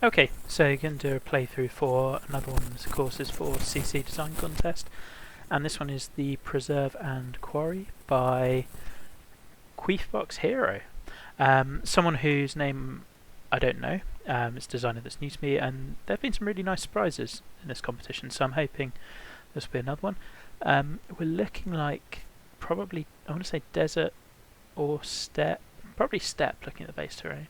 Okay, so you can do a playthrough for another one of the courses for CC Design Contest, and this one is the Preserve and Quarry by Queefbox Hero. Someone whose name I don't know. It's a designer that's new to me, and there have been some really nice surprises in this competition, so I'm hoping this will be another one. We're looking like probably, I want to say desert or steppe, probably steppe looking at the base terrain.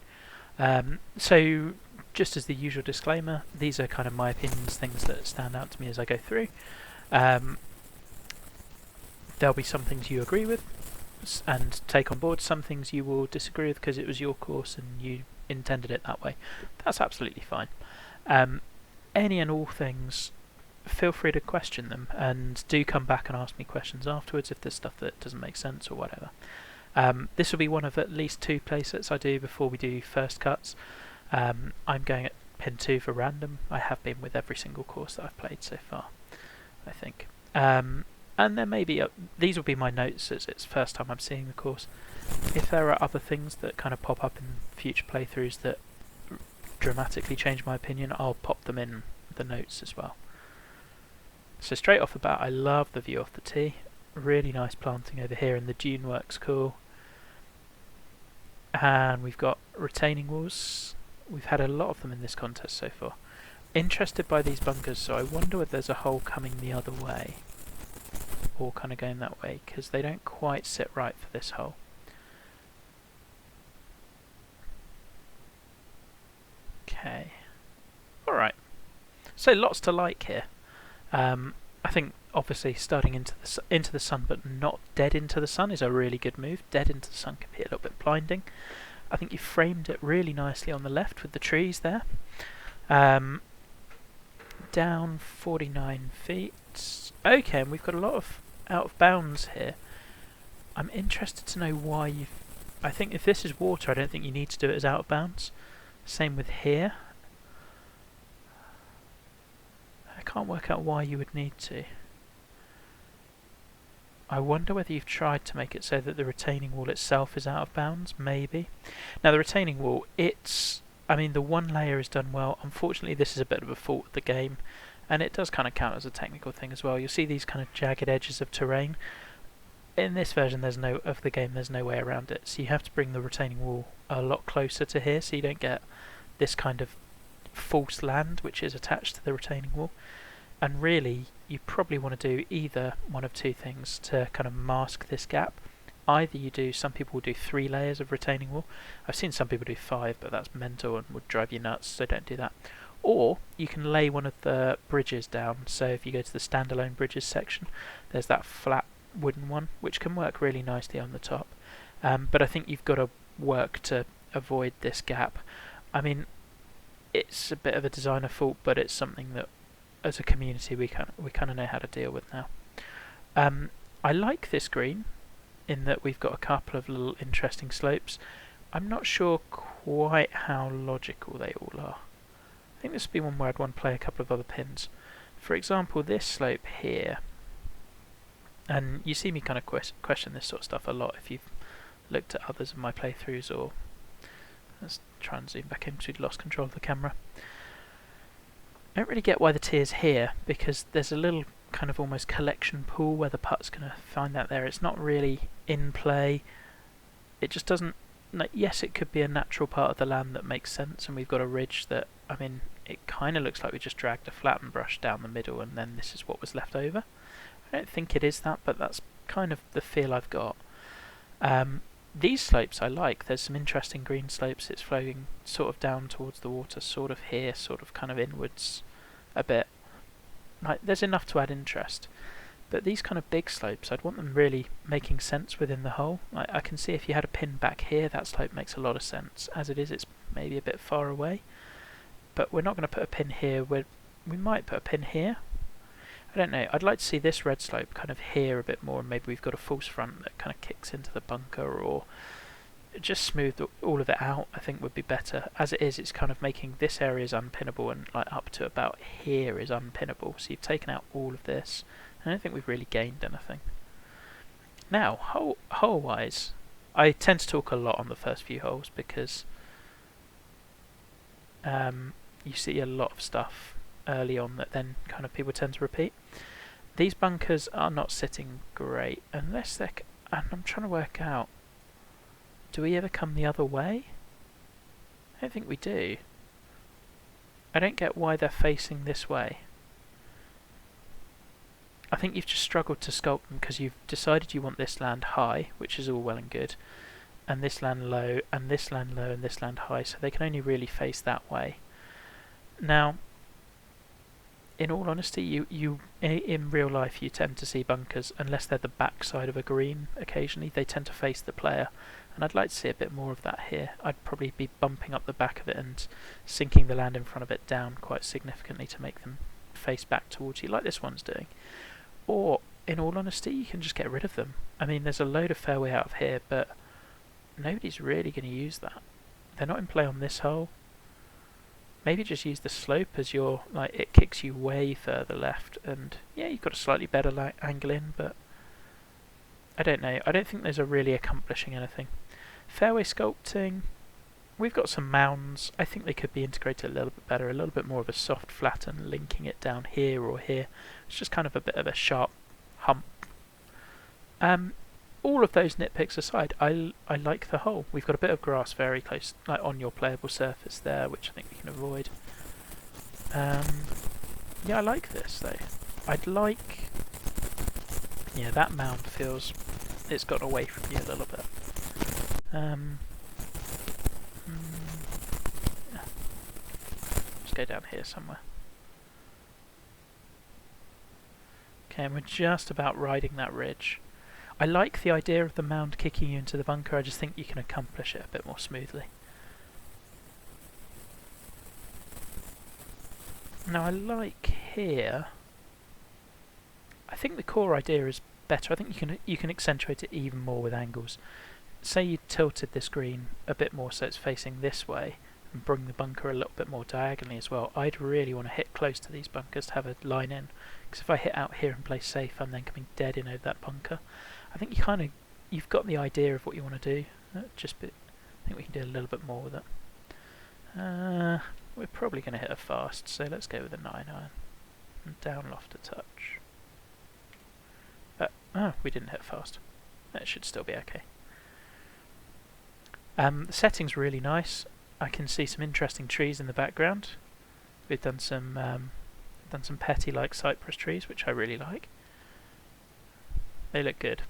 So just as the usual disclaimer, these are kind of my opinions, things that stand out to me as I go through. There'll be some things you agree with and take on board, some things you will disagree with because it was your course and you intended it that way. That's absolutely fine. Any and all things, feel free to question them, and do come back and ask me questions afterwards if there's stuff that doesn't make sense or whatever. This will be one of at least 2 playsets I do before we do first cuts. I'm going at pin 2 for random. I have been with every single course that I've played so far, I think. And there may be, these will be my notes as it's first time I'm seeing the course. If there are other things that kind of pop up in future playthroughs that dramatically change my opinion, I'll pop them in the notes as well. So straight off the bat, I love the view off the tee. Really nice planting over here, and the dune works cool. And we've got retaining walls. We've had a lot of them in this contest so far. Interested by these bunkers, so I wonder whether there's a hole coming the other way, or kind of going that way, because they don't quite sit right for this hole. Okay. Alright. So lots to like here. I think obviously starting into the sun but not dead into the sun is a really good move. Dead into the sun can be a little bit blinding. I think you framed it really nicely on the left with the trees there. Down 49 feet. Okay, and we've got a lot of out of bounds here. I'm interested to know why you've... I think if this is water, I don't think you need to do it as out of bounds. Same with here. I can't work out why you would need to. I wonder whether you've tried to make it so that the retaining wall itself is out of bounds, maybe. Now the retaining wall, I mean the one layer is done well. Unfortunately this is a bit of a fault of the game, and it does kind of count as a technical thing as well. You'll see these kind of jagged edges of terrain. In this version of the game there's no way around it, so you have to bring the retaining wall a lot closer to here so you don't get this kind of false land which is attached to the retaining wall. And really you probably want to do either one of 2 things to kind of mask this gap. Either you do, some people will do 3 layers of retaining wall. I've seen some people do 5, but that's mental and would drive you nuts, so don't do that. Or you can lay one of the bridges down. So if you go to the standalone bridges section, there's that flat wooden one which can work really nicely on the top. But I think you've got to work to avoid this gap. I mean, it's a bit of a designer fault, but it's something that as a community we kind of know how to deal with now. I like this green in that we've got a couple of little interesting slopes. I'm not sure quite how logical they all are. I think this would be one where I'd want to play a couple of other pins. For example, this slope here, and you see me kind of question this sort of stuff a lot if you've looked at others of my playthroughs, or let's try and zoom back in because we'd lost control of the camera. I don't really get why the tee is here, because there's a little kind of almost collection pool where the putt's going to find out there. It's not really in play. It just doesn't... Yes, it could be a natural part of the land that makes sense, and we've got a ridge that, I mean, it kind of looks like we just dragged a flatten brush down the middle and then this is what was left over. I don't think it is that, but that's kind of the feel I've got. These slopes I like. There's some interesting green slopes. It's flowing sort of down towards the water, sort of here, sort of kind of inwards a bit. Like, there's enough to add interest. But these kind of big slopes, I'd want them really making sense within the hole. I can see if you had a pin back here, that slope makes a lot of sense. As it is, it's maybe a bit far away. But we're not going to put a pin here. We might put a pin here. I don't know. I'd like to see this red slope kind of here a bit more, and maybe we've got a false front that kind of kicks into the bunker, or just smooth all of it out. I think would be better. As it is, it's kind of making this area is unpinnable, and like up to about here is unpinnable. So you've taken out all of this. I don't think we've really gained anything. Now, hole-wise, I tend to talk a lot on the first few holes because you see a lot of stuff early on that then kind of people tend to repeat. These bunkers are not sitting great unless they're... And I'm trying to work out, do we ever come the other way? I don't think we do. I don't get why they're facing this way. I think you've just struggled to sculpt them because you've decided you want this land high, which is all well and good, and this land low, and this land low, and this land high, so they can only really face that way. Now, in all honesty, you in real life you tend to see bunkers, unless they're the back side of a green occasionally, they tend to face the player, and I'd like to see a bit more of that here. I'd probably be bumping up the back of it and sinking the land in front of it down quite significantly to make them face back towards you, like this one's doing. Or, in all honesty, you can just get rid of them. I mean, there's a load of fairway out of here, but nobody's really going to use that. They're not in play on this hole. Maybe just use the slope as your, like, it kicks you way further left, and yeah, you've got a slightly better angle in, but I don't know. I don't think those are really accomplishing anything. Fairway sculpting, we've got some mounds. I think they could be integrated a little bit better, a little bit more of a soft flatten, linking it down here or here. It's just kind of a bit of a sharp hump. All of those nitpicks aside, I like the hole. We've got a bit of grass very close, like on your playable surface there, which I think we can avoid. Yeah, I like this though. I'd like... Yeah, that mound feels... It's gotten away from you a little bit. Yeah. Let's go down here somewhere. Okay, and we're just about riding that ridge. I like the idea of the mound kicking you into the bunker, I just think you can accomplish it a bit more smoothly. Now I like here... I think the core idea is better. I think you can accentuate it even more with angles. Say you tilted this green a bit more so it's facing this way, and bring the bunker a little bit more diagonally as well. I'd really want to hit close to these bunkers to have a line in, because if I hit out here and play safe, I'm then coming dead in over that bunker. I think you've got the idea of what you want to do. I think we can do a little bit more with it. We're probably going to hit a fast, so let's go with a 9-iron and down loft a touch. Oh, we didn't hit fast. That should still be okay. The setting's really nice. I can see some interesting trees in the background. We've done some petty like cypress trees, which I really like. They look good.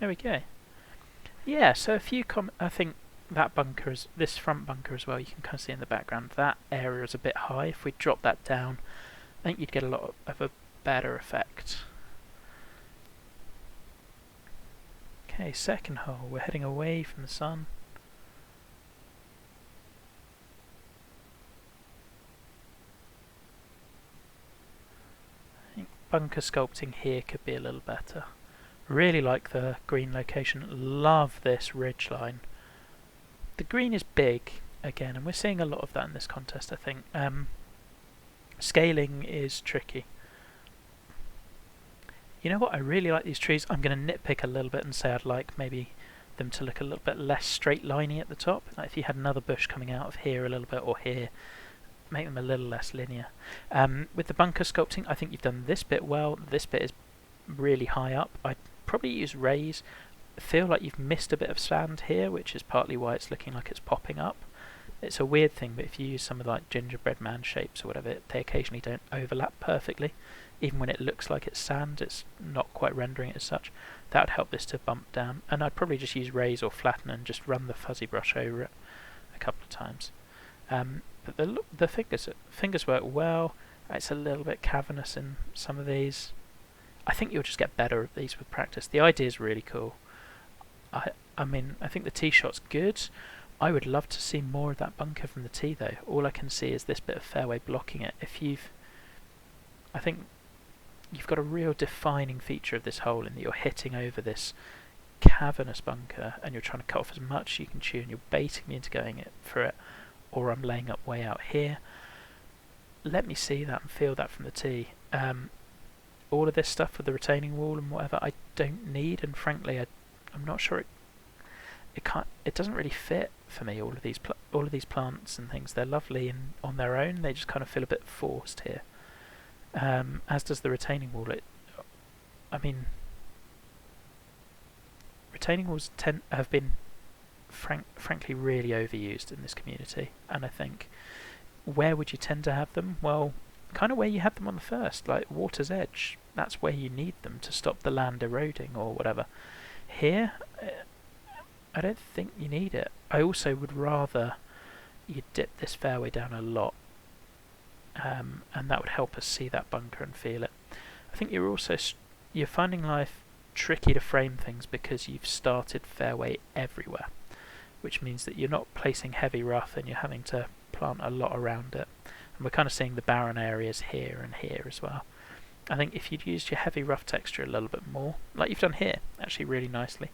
There we go. Yeah, so a few I think that bunker is, this front bunker as well, you can kind of see in the background, that area is a bit high. If we drop that down, I think you'd get a lot of a better effect. Okay, second hole, we're heading away from the sun. I think bunker sculpting here could be a little better. Really like the green location, love this ridge line. The green is big again, and we're seeing a lot of that in this contest, I think. Scaling is tricky. You know what, I really like these trees. I'm going to nitpick a little bit and say I'd like maybe them to look a little bit less straight liney at the top. Like if you had another bush coming out of here a little bit or here, make them a little less linear. With the bunker sculpting, I think you've done this bit well. This bit is really high up. I'd probably use raise. I feel like you've missed a bit of sand here, which is partly why it's looking like it's popping up. It's a weird thing, but if you use some of the like gingerbread man shapes or whatever, they occasionally don't overlap perfectly. Even when it looks like it's sand, it's not quite rendering it as such. That would help this to bump down, and I'd probably just use raise or flatten and just run the fuzzy brush over it a couple of times. But the fingers work well. It's a little bit cavernous in some of these. I think you'll just get better at these with practice. The idea is really cool. I mean, I think the tee shot's good. I would love to see more of that bunker from the tee though. All I can see is this bit of fairway blocking it. I think you've got a real defining feature of this hole in that you're hitting over this cavernous bunker and you're trying to cut off as much as you can chew, and you're baiting me into going for it, or I'm laying up way out here. Let me see that and feel that from the tee. All of this stuff with the retaining wall and whatever I don't need, and frankly I I'm not sure it doesn't really fit for me. All of these plants and things, they're lovely and on their own. They just kind of feel a bit forced here. As does the retaining wall. I mean, retaining walls have been frankly really overused in this community, and I think where would you tend to have them? Well, kind of where you had them on the first, like water's edge. That's where you need them to stop the land eroding or whatever. Here, I don't think you need it. I also would rather you dip this fairway down a lot, and that would help us see that bunker and feel it. I think you're finding life tricky to frame things because you've started fairway everywhere, which means that you're not placing heavy rough and you're having to plant a lot around it. And we're kind of seeing the barren areas here and here as well. I think if you'd used your heavy rough texture a little bit more, like you've done here, actually really nicely,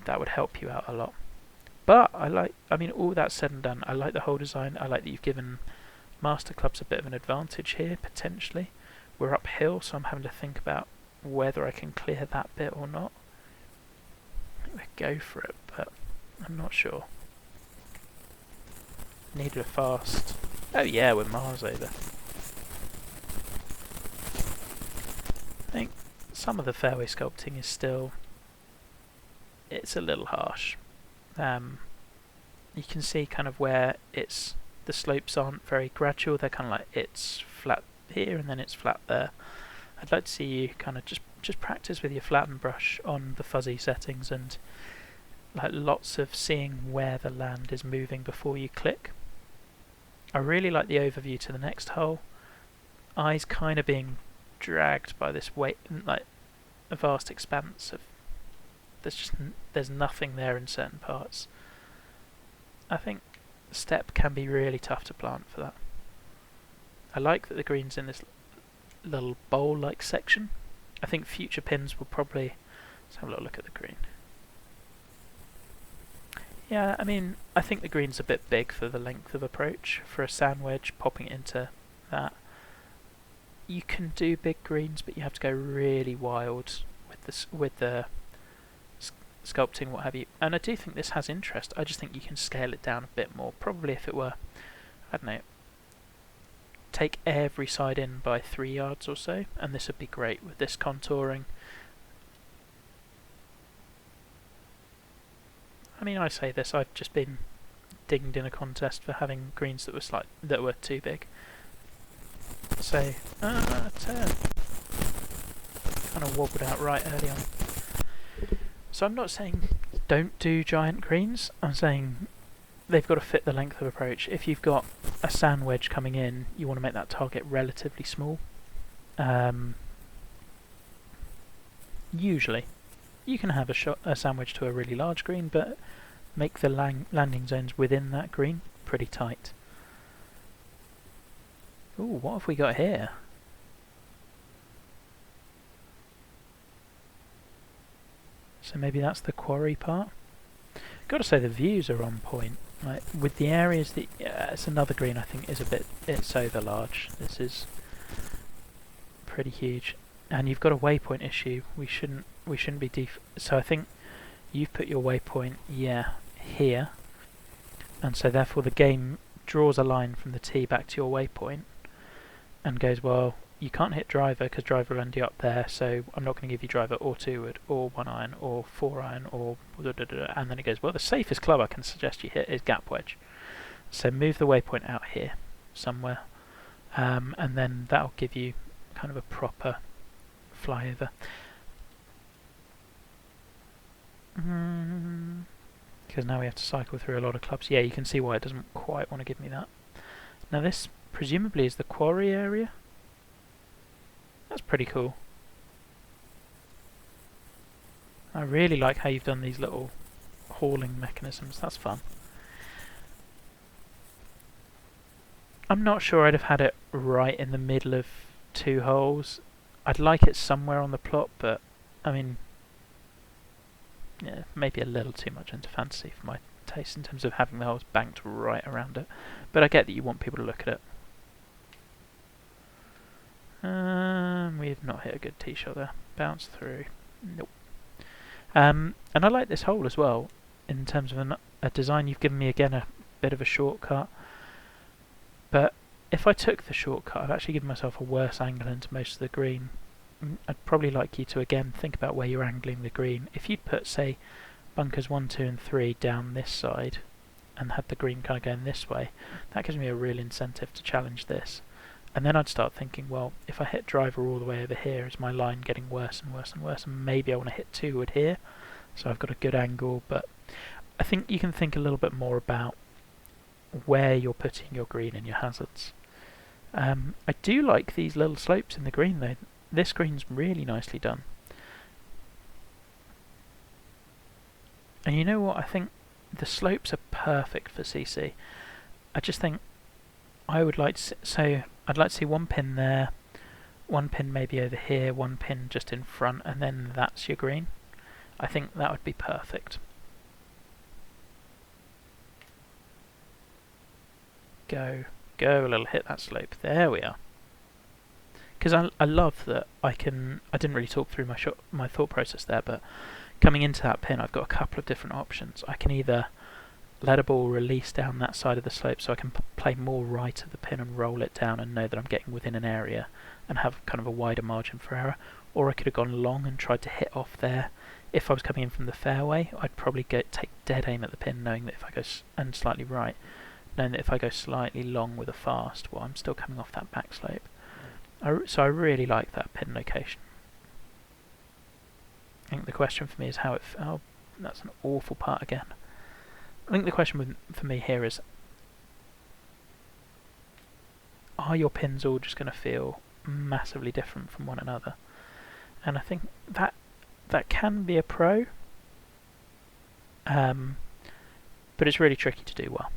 that would help you out a lot. But all that said and done, I like the whole design. I like that you've given Master Clubs a bit of an advantage here, potentially. We're uphill, so I'm having to think about whether I can clear that bit or not. I think we'll go for it, but I'm not sure. Needed a fast. Oh yeah, we're miles over. I think some of the fairway sculpting is still... it's a little harsh. You can see kind of where the slopes aren't very gradual. They're kind of like it's flat here and then it's flat there. I'd like to see you kind of just practice with your flatten brush on the fuzzy settings and like lots of seeing where the land is moving before you click. I really like the overview to the next hole. Eyes kind of being dragged by this weight, like a vast expanse of. There's nothing there in certain parts. I think step can be really tough to plant for that. I like that the green's in this little bowl-like section. I think future pins will probably... let's have a little look at the green. Yeah, I mean, I think the green's a bit big for the length of approach. For a sand wedge, popping it into that. You can do big greens, but you have to go really wild with the sculpting, what have you. And I do think this has interest. I just think you can scale it down a bit more. Probably if it were, I don't know, take every side in by 3 yards or so, and this would be great with this contouring. I mean, I say this, I've just been dinged in a contest for having greens that were too big. So, turn. Kind of wobbled out right early on. So I'm not saying don't do giant greens, I'm saying they've got to fit the length of approach. If you've got a sand wedge coming in, you want to make that target relatively small. Usually. You can have a sand wedge to a really large green, but make the landing zones within that green pretty tight. Ooh, what have we got here? So maybe that's the quarry part. Got to say the views are on point. Like with the areas that it's another green I think is it's over large. This is pretty huge, and you've got a waypoint issue. We shouldn't be so I think you've put your waypoint here, and so therefore the game draws a line from the tee back to your waypoint and goes, well, you can't hit driver because driver will end you up there, so I'm not going to give you driver or 2-wood or 1-iron or 4-iron or and then it goes, well, the safest club I can suggest you hit is gap wedge, so move the waypoint out here somewhere, and then that'll give you kind of a proper flyover. Because now we have to cycle through a lot of clubs. Yeah, you can see why it doesn't quite want to give me that. Now this presumably is the quarry area. That's pretty cool. I really like how you've done these little hauling mechanisms. That's fun. I'm not sure I'd have had it right in the middle of 2 holes. I'd like it somewhere on the plot, but I mean, yeah, maybe a little too much into fantasy for my taste in terms of having the holes banked right around it. But I get that you want people to look at it. We've not hit a good tee shot there. Bounce through. Nope. And I like this hole as well, in terms of a design. You've given me again a bit of a shortcut, but if I took the shortcut, I've actually given myself a worse angle into most of the green. I'd probably like you to again think about where you're angling the green. If you'd put, say, bunkers 1, 2 and 3 down this side and had the green kind of going this way, that gives me a real incentive to challenge this. And then I'd start thinking, well, if I hit driver all the way over here, is my line getting worse and worse and worse, and maybe I want to hit 2 wood here, so I've got a good angle. But I think you can think a little bit more about where you're putting your green and your hazards. I do like these little slopes in the green though. This green's really nicely done. And you know what, I think the slopes are perfect for CC. I just think I would like to, so I'd like to see one pin there, one pin maybe over here, one pin just in front, and then that's your green. I think that would be perfect. Go, a little, hit that slope. There we are. Because I love that I didn't really talk through my thought process there, but coming into that pin I've got a couple of different options. I can either let a ball release down that side of the slope so I can play more right of the pin and roll it down and know that I'm getting within an area and have kind of a wider margin for error, or I could have gone long and tried to hit off there. If I was coming in from the fairway, I'd probably take dead aim at the pin, knowing that if I go and slightly right, knowing that if I go slightly long with a fast, well, I'm still coming off that back slope. So I really like that pin location. I think the question for me is how it... Oh, that's an awful part again. I think the question for me here is, are your pins all just going to feel massively different from one another? And I think that can be a pro, but it's really tricky to do well.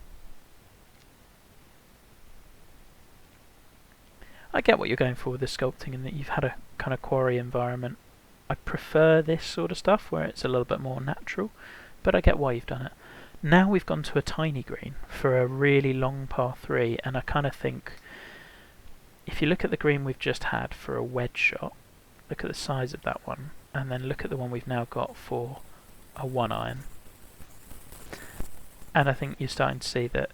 I get what you're going for with the sculpting, in that you've had a kind of quarry environment. I prefer this sort of stuff where it's a little bit more natural, but I get why you've done it. Now we've gone to a tiny green for a really long par 3, and I kind of think if you look at the green we've just had for a wedge shot, look at the size of that one, and then look at the one we've now got for a 1-iron, and I think you're starting to see that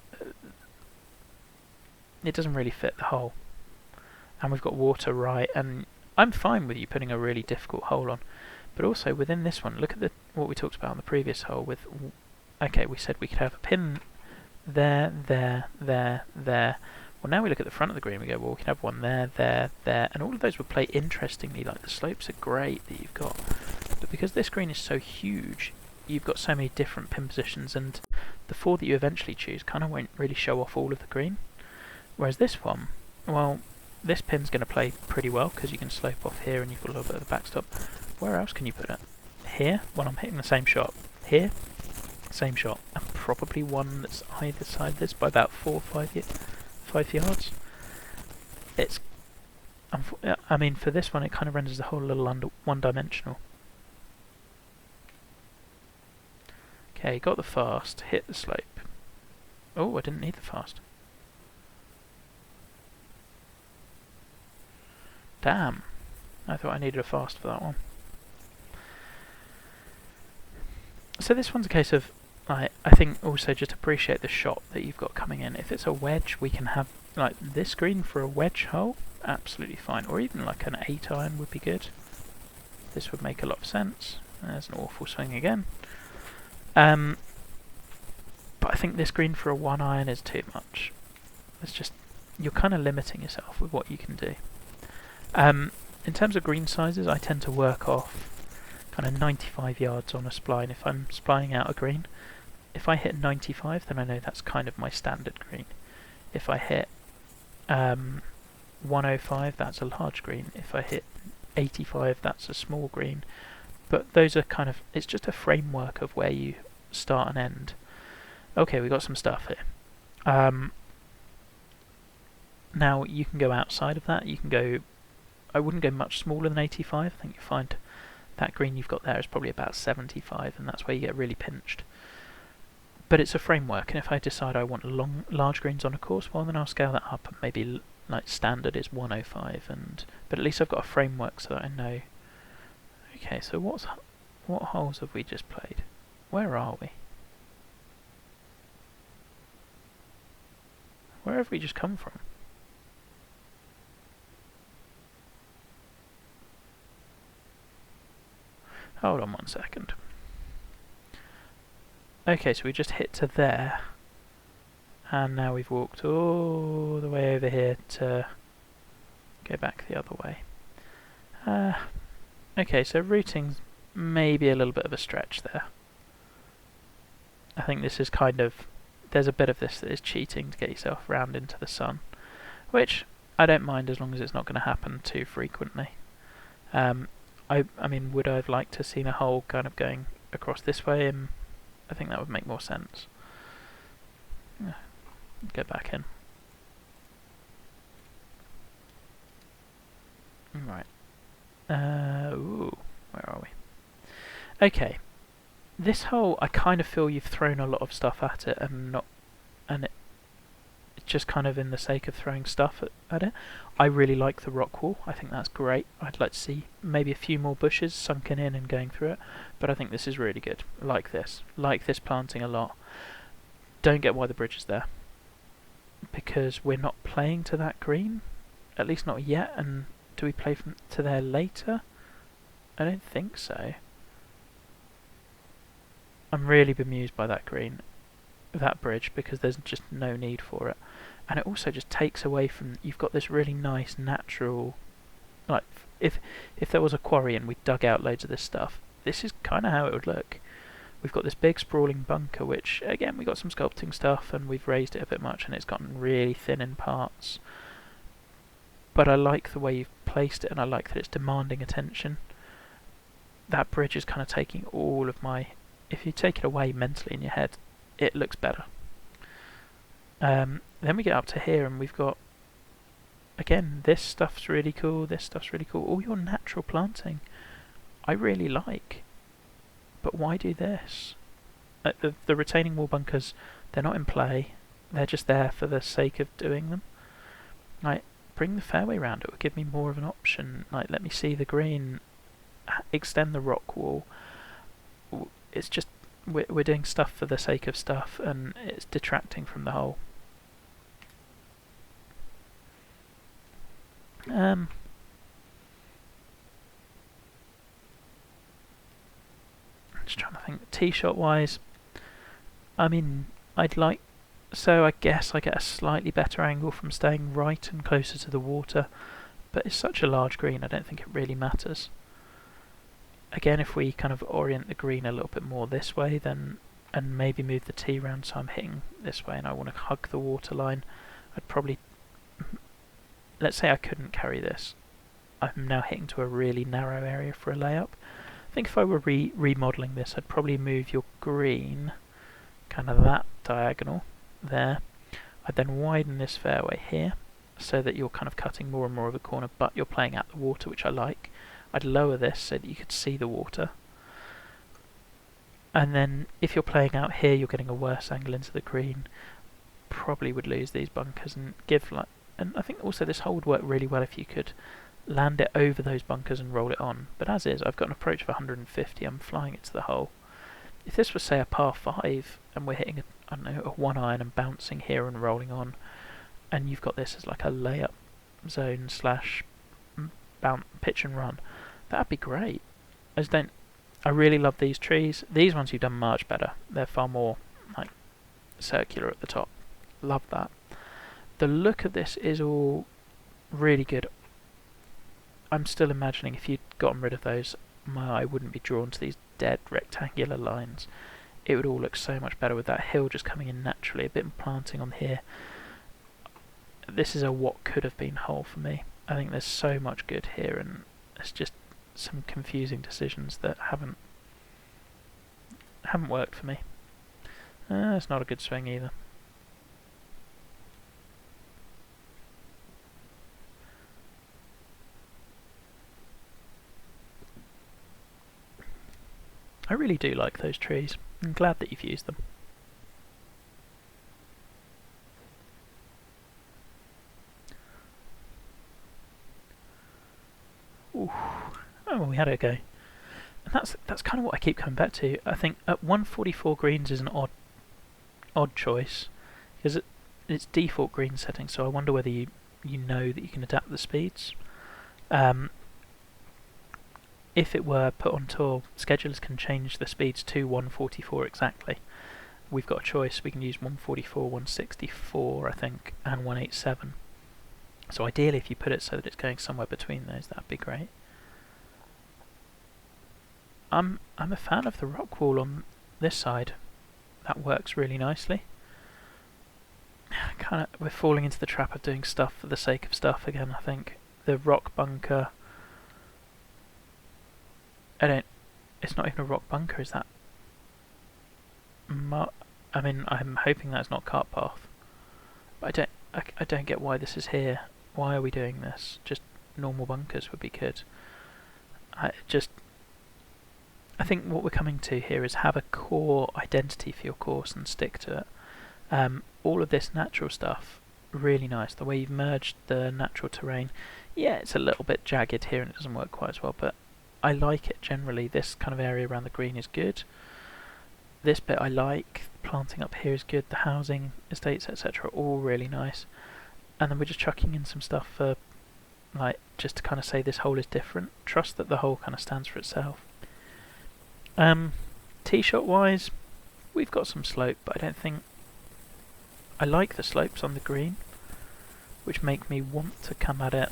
it doesn't really fit the hole. And we've got water right, and I'm fine with you putting a really difficult hole on, but also within this one, look at what we talked about on the previous hole with, okay, we said we could have a pin there, there, there, there. Well, now we look at the front of the green, we go, well, we can have one there, there, there, and all of those would play interestingly. Like, the slopes are great that you've got, but because this green is so huge, you've got so many different pin positions, and the 4 that you eventually choose kind of won't really show off all of the green. Whereas this one, well, this pin's going to play pretty well because you can slope off here and you've got a little bit of the backstop. Where else can you put it? Here, when I'm hitting the same shot. Here, same shot. And probably one that's either side of this by about 4 or 5 yards. It's... I mean, for this one it kind of renders the whole a little one-dimensional. Okay, got the fast, hit the slope. Oh, I didn't need the fast. Damn, I thought I needed a fast for that one. So this one's a case of, I think also just appreciate the shot that you've got coming in. If it's a wedge, we can have like this green for a wedge hole, absolutely fine. Or even like an 8-iron would be good. This would make a lot of sense. There's an awful swing again. But I think this green for a 1-iron is too much. It's just, you're kind of limiting yourself with what you can do. In terms of green sizes, I tend to work off kind of 95 yards on a spline if I'm splining out a green. If I hit 95, then I know that's kind of my standard green. If I hit 105, that's a large green. If I hit 85, that's a small green. But those are kind of, it's just a framework of where you start and end. Okay, we got some stuff here. Now you can go outside of that. You can go, I wouldn't go much smaller than 85. I think you find that green you've got there is probably about 75, and that's where you get really pinched. But it's a framework, and if I decide I want large greens on a course, well then I'll scale that up, and maybe like standard is 105, but at least I've got a framework so that I know. Okay, so What holes have we just played? Where are we? Where have we just come from? Hold on 1 second. Okay, so we just hit to there. And now we've walked all the way over here to go back the other way. Okay, so routing's maybe a little bit of a stretch there. I think this is kind of... There's a bit of this that is cheating to get yourself round into the sun. Which I don't mind as long as it's not going to happen too frequently. I mean, would I have liked to have seen a hole kind of going across this way? And I think that would make more sense. Yeah, get back in. Right. Ooh, where are we? Okay. This hole, I kind of feel you've thrown a lot of stuff at it and it's just kind of in the sake of throwing stuff at it. I really like the rock wall. I think that's great. I'd like to see maybe a few more bushes sunken in and going through it, but I think this is really good. Like this planting a lot. Don't get why the bridge is there, because we're not playing to that green, at least not yet. And do we play to there later? I don't think so. I'm really bemused by that green, that bridge, because there's just no need for it. And it also just takes away from... You've got this really nice natural... Like, if there was a quarry and we dug out loads of this stuff, this is kind of how it would look. We've got this big sprawling bunker, which, again, we got some sculpting stuff and we've raised it a bit much and it's gotten really thin in parts. But I like the way you've placed it and I like that it's demanding attention. That bridge is kind of taking all of my... If you take it away mentally in your head, it looks better. Then we get up to here and we've got, again, this stuff's really cool, this stuff's really cool. All your natural planting I really like, but why do this? The retaining wall bunkers, they're not in play, they're just there for the sake of doing them. Like, bring the fairway round, it would give me more of an option. Like, let me see the green, extend the rock wall. It's just, we're doing stuff for the sake of stuff and it's detracting from the whole. Just trying to think, tee shot wise, I mean, I'd like, so I guess I get a slightly better angle from staying right and closer to the water, but it's such a large green, I don't think it really matters. Again, if we kind of orient the green a little bit more this way, then, and maybe move the tee round so I'm hitting this way and I want to hug the water line, I'd probably, let's say I couldn't carry this, I'm now hitting to a really narrow area for a layup. I think if I were remodelling this, I'd probably move your green kind of that diagonal there. I'd then widen this fairway here so that you're kind of cutting more and more of a corner, but you're playing at the water, which I like. I'd lower this so that you could see the water. And then if you're playing out here, you're getting a worse angle into the green. Probably would lose these bunkers and give like... And I think also this hole would work really well if you could land it over those bunkers and roll it on. But as is, I've got an approach of 150, I'm flying it to the hole. If this was, say, a par 5, and we're hitting, I don't know, a 1 iron and bouncing here and rolling on, and you've got this as like a layup zone slash pitch and run, that'd be great. I really love these trees. These ones you've done much better. They're far more like circular at the top. Love that. The look of this is all really good. I'm still imagining if you'd gotten rid of those, my eye wouldn't be drawn to these dead rectangular lines. It would all look so much better with that hill just coming in naturally, a bit of planting on here. This is a what could have been hole for me. I think there's so much good here and it's just some confusing decisions that haven't worked for me. It's not a good swing either. I really do like those trees. I'm glad that you've used them. Ooh. Oh, well, we had it go. And that's kind of what I keep coming back to. I think at 144 greens is an odd choice because it's default green setting. So I wonder whether you know that you can adapt the speeds. If it were put on tour, schedulers can change the speeds to 144 exactly. We've got a choice. We can use 144, 164, I think, and 187. So ideally, if you put it so that it's going somewhere between those, that'd be great. I'm a fan of the rock wall on this side. That works really nicely. We're falling into the trap of doing stuff for the sake of stuff again. I think the rock bunker. It's not even a rock bunker. Is that? I mean, I'm hoping that's not cart path. But I don't get why this is here. Why are we doing this? Just normal bunkers would be good. I think what we're coming to here is have a core identity for your course and stick to it. All of this natural stuff, really nice. The way you've merged the natural terrain, yeah, it's a little bit jagged here and it doesn't work quite as well, but I like it generally. This kind of area around the green is good. This bit I like. Planting up here is good. The housing estates, etc., are all really nice. And then we're just chucking in some stuff for, like, just to kind of say this hole is different. Trust that the hole kind of stands for itself. Tee shot wise, we've got some slope, but I don't think I like the slopes on the green, which make me want to come at it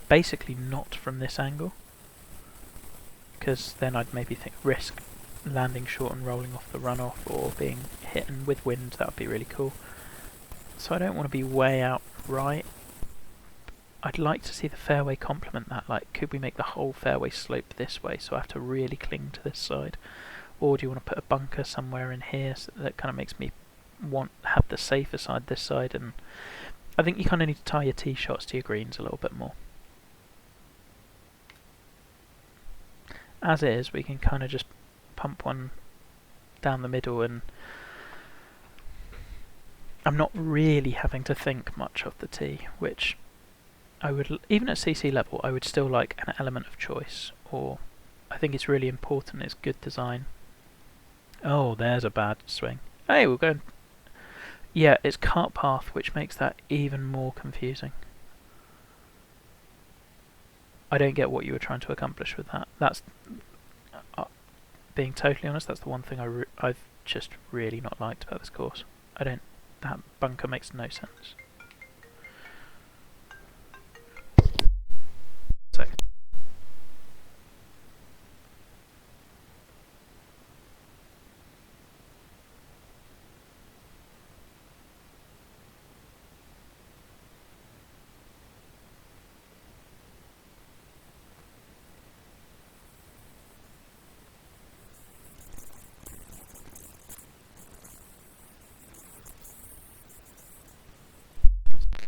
basically not from this angle, because then I'd maybe risk landing short and rolling off the runoff or being hit with wind. That would be really cool. So I don't want to be way out right. I'd like to see the fairway complement that. Like, could we make the whole fairway slope this way so I have to really cling to this side? Or do you want to put a bunker somewhere in here so that kind of makes me have the safer side this side? And I think you kind of need to tie your tee shots to your greens a little bit more. As is, we can kind of just pump one down the middle, and I'm not really having to think much of the tee, which I would, even at CC level, I would still like an element of choice, or I think it's really important, it's good design. Oh, there's a bad swing. Hey, we're going... Yeah, it's cart path, which makes that even more confusing. I don't get what you were trying to accomplish with that. That's... being totally honest, that's the one thing I've just really not liked about this course. That bunker makes no sense. So.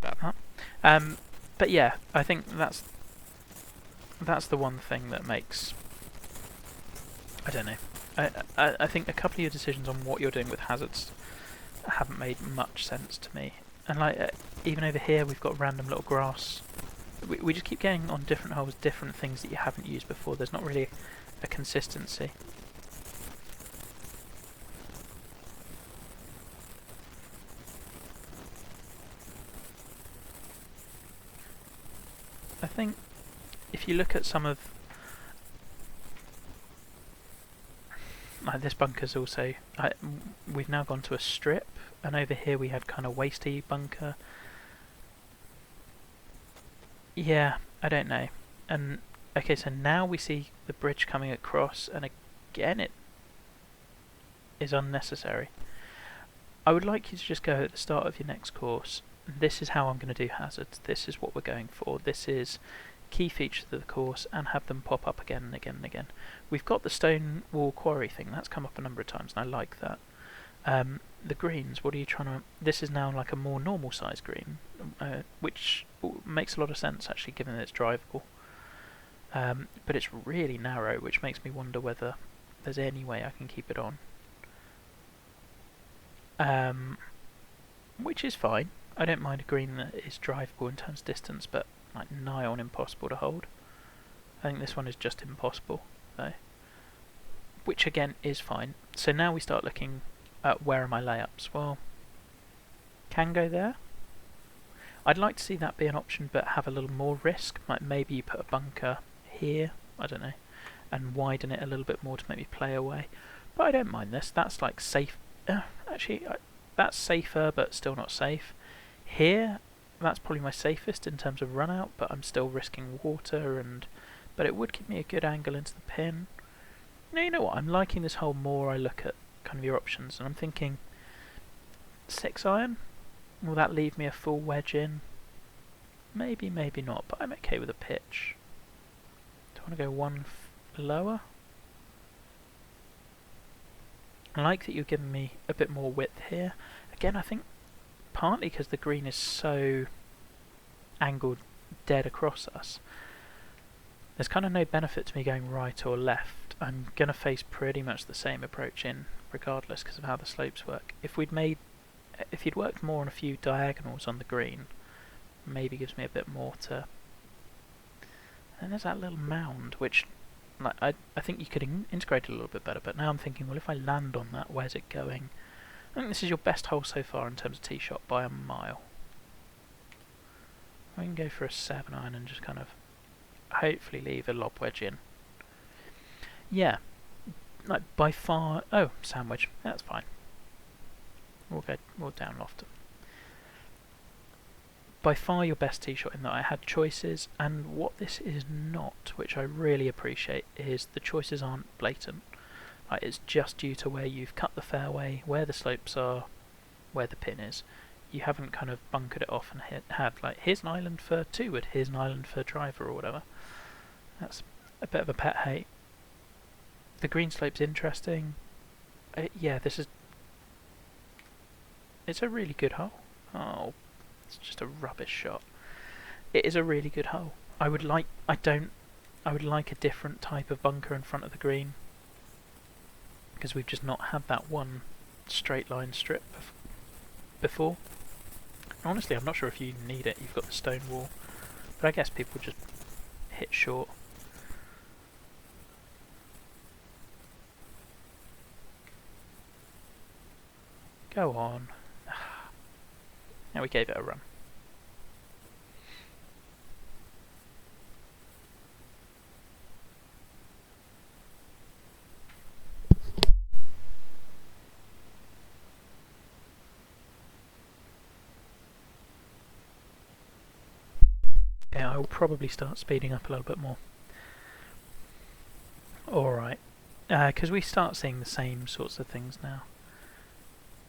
About that. But yeah, I think that's the one thing that makes... I don't know. I think a couple of your decisions on what you're doing with hazards haven't made much sense to me. And like, even over here we've got random little grass. We just keep getting on different holes, different things that you haven't used before. There's not really a consistency. I think if you look at some of... Like this bunker's also... we've now gone to a strip, and over here we had kind of wasty bunker. Yeah, I don't know. And okay, so now we see the bridge coming across, and again it is unnecessary. I would like you to just go at the start of your next course. This is how I'm going to do hazards. This is what we're going for. This is key features of the course, and have them pop up again and again and again. We've got the stone wall quarry thing. That's come up a number of times, and I like that. The greens, what are you trying to... This is now like a more normal size green, which makes a lot of sense actually, given that it's drivable. But it's really narrow, which makes me wonder whether there's any way I can keep it on. Which is fine. I don't mind a green that is drivable in terms of distance, but like nigh on impossible to hold. I think this one is just impossible. though, which again is fine. So now we start looking at where are my layups. Well, can go there. I'd like to see that be an option, but have a little more risk. Like maybe you put a bunker here, I don't know, and widen it a little bit more to maybe play away. But I don't mind this. That's like safe. Actually, that's safer, but still not safe. Here, that's probably my safest in terms of run out, but I'm still risking water, but it would give me a good angle into the pin. Now, you know what? I'm liking this hole more. I look at kind of your options, and I'm thinking 6 iron. Will that leave me a full wedge in? Maybe, maybe not, but I'm okay with a pitch. Do I want to go one lower? I like that you're giving me a bit more width here. Again, I think partly because the green is so angled dead across us, there's kind of no benefit to me going right or left. I'm going to face pretty much the same approach in regardless because of how the slopes work. If you'd worked more on a few diagonals on the green, maybe gives me a bit more to... And there's that little mound, which like I think you could integrate it a little bit better, but now I'm thinking, well, if I land on that, where's it going? I think this is your best hole so far in terms of tee shot by a mile. I can go for a 7 iron and just kind of hopefully leave a lob wedge in. Yeah, like by far... Oh, sandwich, that's fine. We'll down loft. By far your best tee shot in that I had choices, and what this is not, which I really appreciate, is the choices aren't blatant. Like, it's just due to where you've cut the fairway, where the slopes are, where the pin is. You haven't kind of bunkered it off and had like, here's an island for 2 wood, here's an island for driver or whatever. That's a bit of a pet hate. The green slope's interesting. Yeah, this is... It's a really good hole. Oh, it's just a rubbish shot. It is a really good hole. I would like a different type of bunker in front of the green, because we've just not had that one straight line strip before. Honestly, I'm not sure if you need it. You've got the stone wall, but I guess people just hit short. Go on. Now we gave it a run. Yeah, I will probably start speeding up a little bit more. Alright, because we start seeing the same sorts of things now.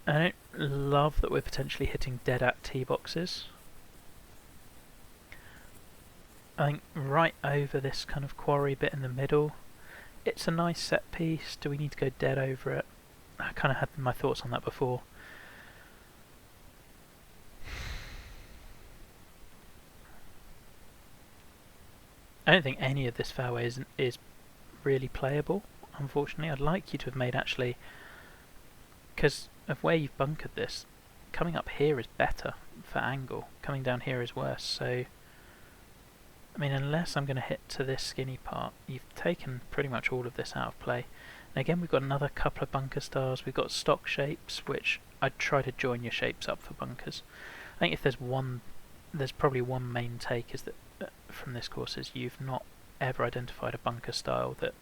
I don't love that we're potentially hitting dead at tee boxes. I think right over this kind of quarry bit in the middle, it's a nice set piece. Do we need to go dead over it? I kind of had my thoughts on that before. I don't think any of this fairway is really playable, unfortunately. I'd like you to have made actually, because of where you've bunkered this, coming up here is better for angle, coming down here is worse, so I mean, unless I'm going to hit to this skinny part, you've taken pretty much all of this out of play. And again, we've got another couple of bunker stars. We've got stock shapes, which I'd try to join your shapes up for bunkers. I think if there's probably one main take is that from this course is you've not ever identified a bunker style that,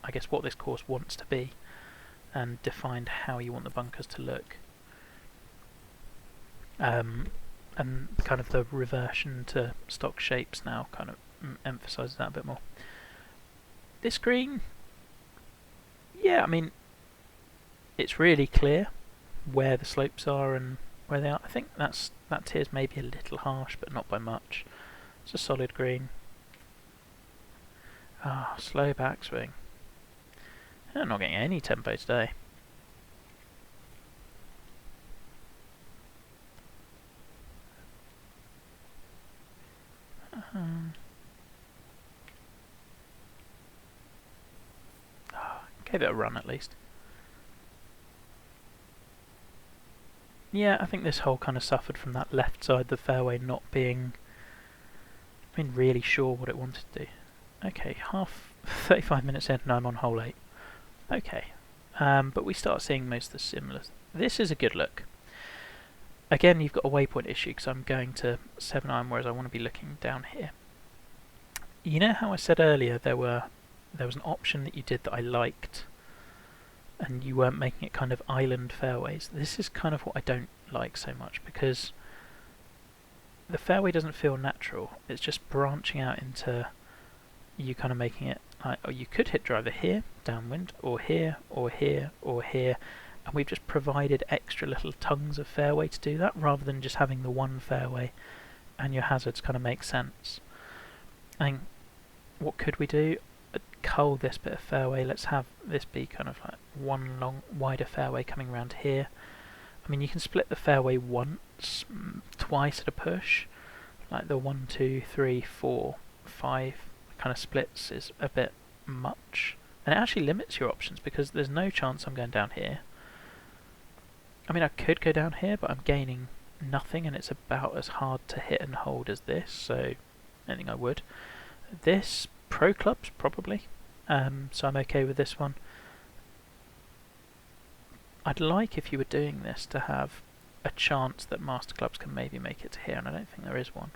I guess, what this course wants to be, and defined how you want the bunkers to look. And kind of the reversion to stock shapes now kind of emphasises that a bit more. This green, yeah, I mean, it's really clear where the slopes are and where they are. I think that tier's maybe a little harsh, but not by much. It's a solid green. Ah, slow backswing. I'm not getting any tempo today. Gave it a run at least. Yeah, I think this hole kind of suffered from that left side of the fairway not being really sure what it wanted to do. Okay, 35 minutes in and I'm on hole 8. Okay, but we start seeing most of the similar. This is a good look. Again, you've got a waypoint issue because I'm going to 7 iron, whereas I want to be looking down here. You know how I said earlier there was an option that you did that I liked, and you weren't making it kind of island fairways. This is kind of what I don't like so much, because the fairway doesn't feel natural. It's just branching out into you kind of making it like, oh, you could hit driver here, downwind, or here, or here, or here, and we've just provided extra little tongues of fairway to do that, rather than just having the one fairway, and your hazards kind of make sense. And what could we do? Cull this bit of fairway. Let's have this be kind of like one long, wider fairway coming around here. I mean, you can split the fairway once, twice at a push, like the 1, 2, 3, 4, 5 kind of splits is a bit much, and it actually limits your options because there's no chance I'm going down here. I mean, I could go down here, but I'm gaining nothing, and it's about as hard to hit and hold as this, so I don't think I would. This, pro clubs, probably, so I'm okay with this one. I'd like, if you were doing this, to have a chance that master clubs can maybe make it to here, and I don't think there is one.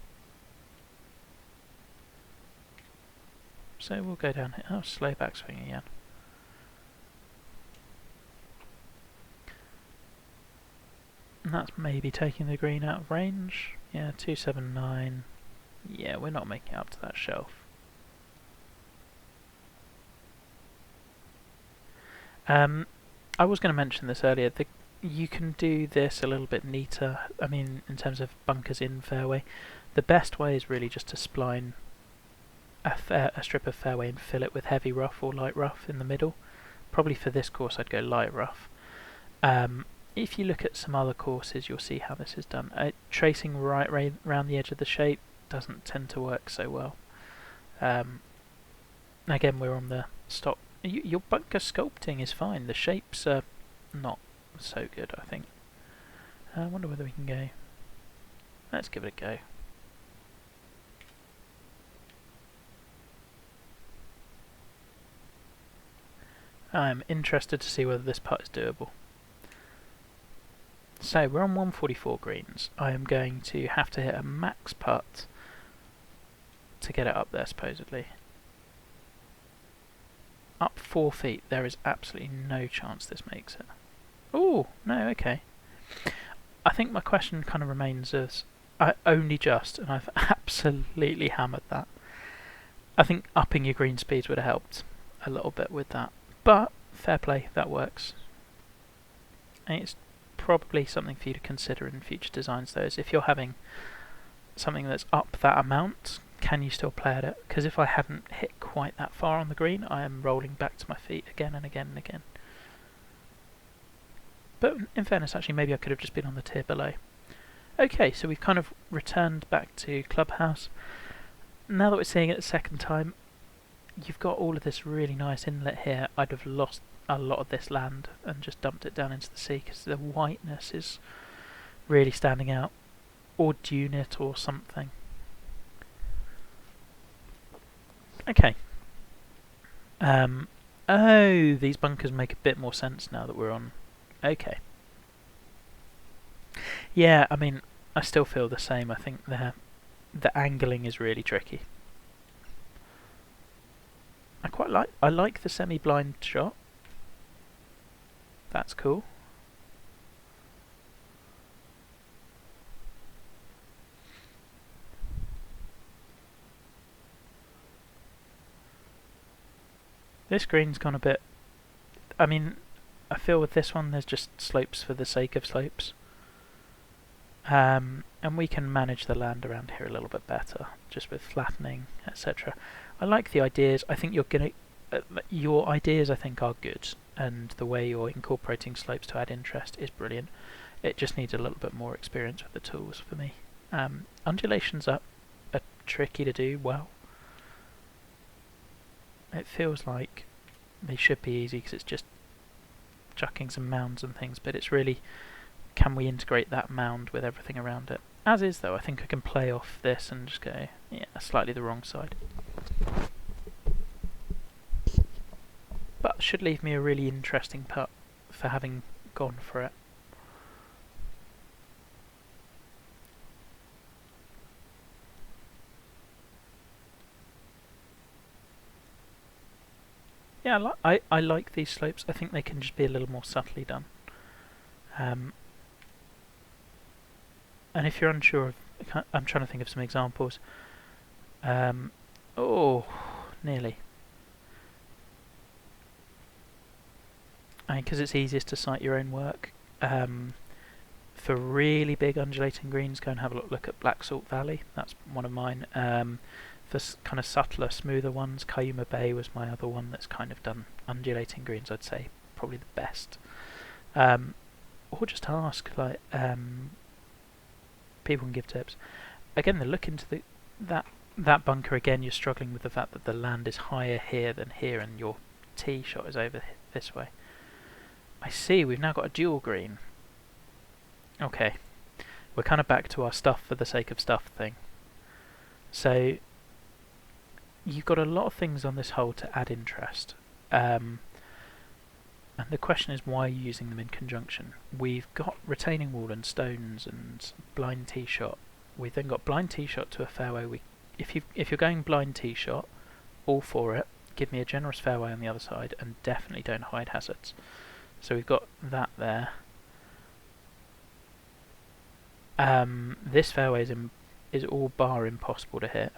So we'll go down here. Oh, slow backswing again. And that's maybe taking the green out of range. Yeah, 279. Yeah, we're not making it up to that shelf. I was going to mention this earlier. You can do this a little bit neater. I mean, in terms of bunkers in fairway, the best way is really just to spline a strip of fairway and fill it with heavy rough or light rough in the middle. Probably for this course I'd go light rough. If you look at some other courses, you'll see how this is done. Tracing right around the edge of the shape doesn't tend to work so well. Again, we're on the stock. Your bunker sculpting is fine. The shapes are not so good, I think. I wonder whether we can go. Let's give it a go. I'm interested to see whether this putt is doable. So we're on 144 greens. I am going to have to hit a max putt to get it up there, supposedly. Up 4 feet, there is absolutely no chance this makes it. Oh, no, okay. I think my question kind of remains as only just, and I've absolutely hammered that. I think upping your green speeds would have helped a little bit with that. But, fair play, that works. And it's probably something for you to consider in future designs, though, is if you're having something that's up that amount, can you still play at it? Because if I hadn't hit quite that far on the green, I am rolling back to my feet again and again and again. But in fairness, actually, maybe I could have just been on the tier below. Okay, so we've kind of returned back to Clubhouse. Now that we're seeing it a second time, you've got all of this really nice inlet here. I'd have lost a lot of this land and just dumped it down into the sea because the whiteness is really standing out. Or dune it or something. Okay. Oh, these bunkers make a bit more sense now that we're on. Okay. Yeah, I mean, I still feel the same. I think the angling is really tricky. I like the semi-blind shot. That's cool. This green's gone a bit. I mean, I feel with this one there's just slopes for the sake of slopes. And we can manage the land around here a little bit better, just with flattening, etc. I like the ideas. I think your ideas I think are good, and the way you're incorporating slopes to add interest is brilliant. It just needs a little bit more experience with the tools for me. Undulations are tricky to do well. It feels like they should be easy because it's just chucking some mounds and things, but it's really, can we integrate that mound with everything around it? As is though, I think I can play off this and just go, yeah, slightly the wrong side. should leave me a really interesting putt for having gone for it. Yeah, I like these slopes. I think they can just be a little more subtly done. And if you're unsure of, I'm trying to think of some examples. Oh, nearly. I mean, because it's easiest to cite your own work. For really big undulating greens, go and have a look at Black Salt Valley. That's one of mine. For kind of subtler, smoother ones, Cayuma Bay was my other one that's kind of done undulating greens, I'd say. Probably the best. Or just ask, like, people can give tips. Again, the look into that bunker, again, you're struggling with the fact that the land is higher here than here and your tee shot is over this way. I see, we've now got a dual green. Okay, we're kind of back to our stuff for the sake of stuff thing. So, you've got a lot of things on this hole to add interest. And the question is, why are you using them in conjunction? We've got retaining wall and stones and blind tee shot. We've then got blind tee shot to a fairway. If you're going blind tee shot, all for it. Give me a generous fairway on the other side, and definitely don't hide hazards. So we've got that there. This fairway is all bar impossible to hit,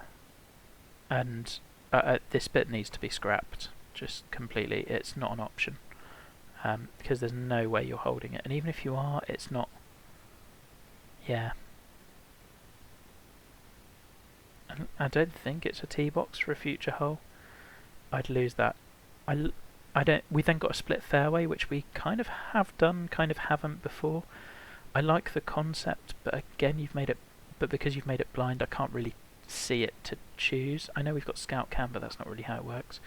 and this bit needs to be scrapped just completely. It's not an option, because there's no way you're holding it, and even if you are, it's not. Yeah, I don't think it's a tee box for a future hole. I'd lose that. I don't. We then got a split fairway, which we kind of have done, kind of haven't before. I like the concept, but again, you've made it. But because you've made it blind, I can't really see it to choose. I know we've got scout cam, but that's not really how it works.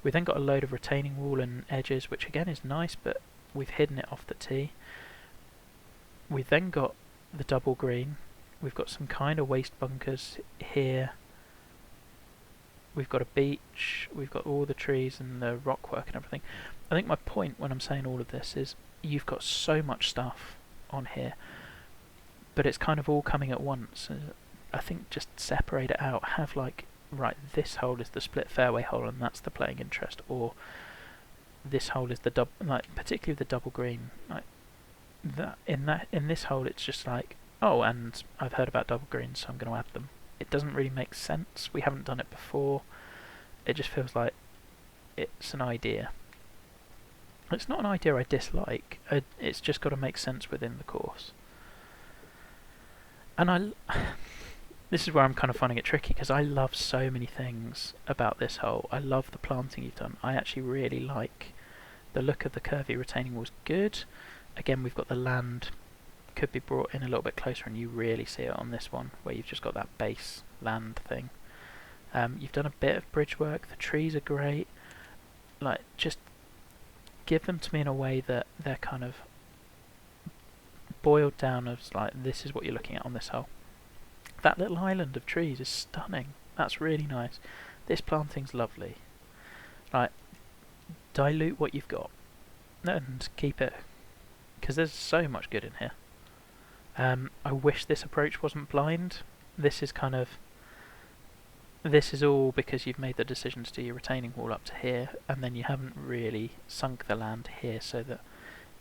We then got a load of retaining wall and edges, which again is nice, but we've hidden it off the tee. We then got the double green. We've got some kind of waste bunkers here. We've got a beach. We've got all the trees and the rock work and everything. I think my point when I'm saying all of this is you've got so much stuff on here, but it's kind of all coming at once. I think just separate it out. Have like, right, this hole is the split fairway hole and that's the playing interest, or this hole is the double, like particularly the double green. Like in this hole, it's just like, oh, and I've heard about double greens, so I'm going to add them. It doesn't really make sense. We haven't done it before. It just feels like it's an idea. It's not an idea I dislike. It's just got to make sense within the course. And this is where I'm kind of finding it tricky, because I love so many things about this hole. I love the planting you've done. I actually really like the look of the curvy retaining wall's good. Again, we've got the land could be brought in a little bit closer, and you really see it on this one, where you've just got that base land thing. You've done a bit of bridge work. The trees are great. Like, just give them to me in a way that they're kind of boiled down as like, this is what you're looking at on this hole. That little island of trees is stunning. That's really nice. This planting's lovely. Like, dilute what you've got and keep it, because there's so much good in here. I wish this approach wasn't blind. This is kind of, this is all because you've made the decision to do your retaining wall up to here, and then you haven't really sunk the land here, so that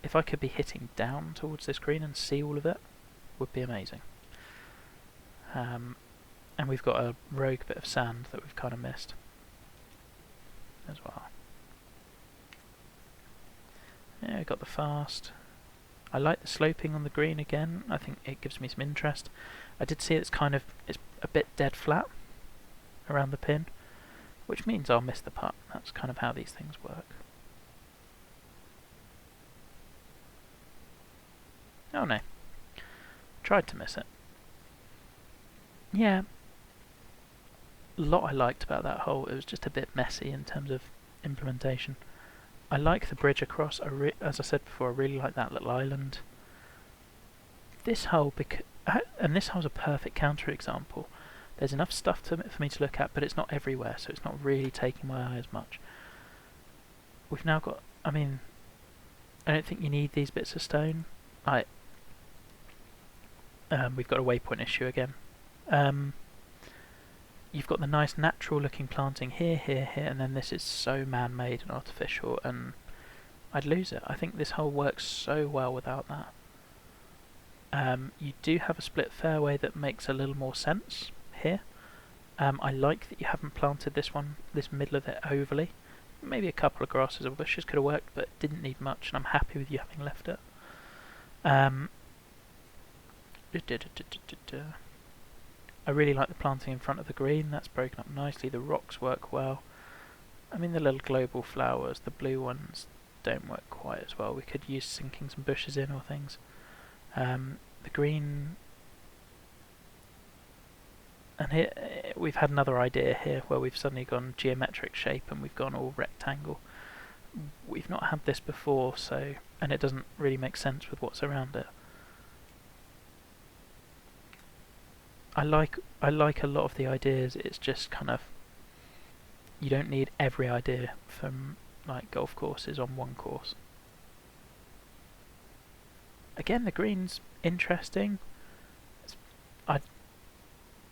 if I could be hitting down towards this green and see all of it, would be amazing. And we've got a rogue bit of sand that we've kind of missed as well. Yeah, we've got the fast. I like the sloping on the green again. I think it gives me some interest. I did see it's a bit dead flat around the pin, which means I'll miss the putt. That's kind of how these things work. Oh no. Tried to miss it. Yeah. A lot I liked about that hole. It was just a bit messy in terms of implementation. I like the bridge across. As I said before, I really like that little island. This hole, and this hole's a perfect counterexample. There's enough stuff for me to look at, but it's not everywhere, so it's not really taking my eye as much. we've now got, I mean, I don't think you need these bits of stone. We've got a waypoint issue again. You've got the nice natural looking planting here, here, here, and then this is so man-made and artificial, and I'd lose it. I think this hole works so well without that. You do have a split fairway that makes a little more sense here. I like that you haven't planted this middle of it overly. Maybe a couple of grasses or bushes could have worked, but didn't need much, and I'm happy with you having left it. I really like the planting in front of the green. That's broken up nicely. The rocks work well. I mean, the little global flowers, the blue ones, don't work quite as well. We could use sinking some bushes in or things. The green, and here we've had another idea here where we've suddenly gone geometric shape and we've gone all rectangle. We've not had this before, so, and it doesn't really make sense with what's around it. I like a lot of the ideas. It's just kind of, you don't need every idea from like golf courses on one course. Again, the green's interesting.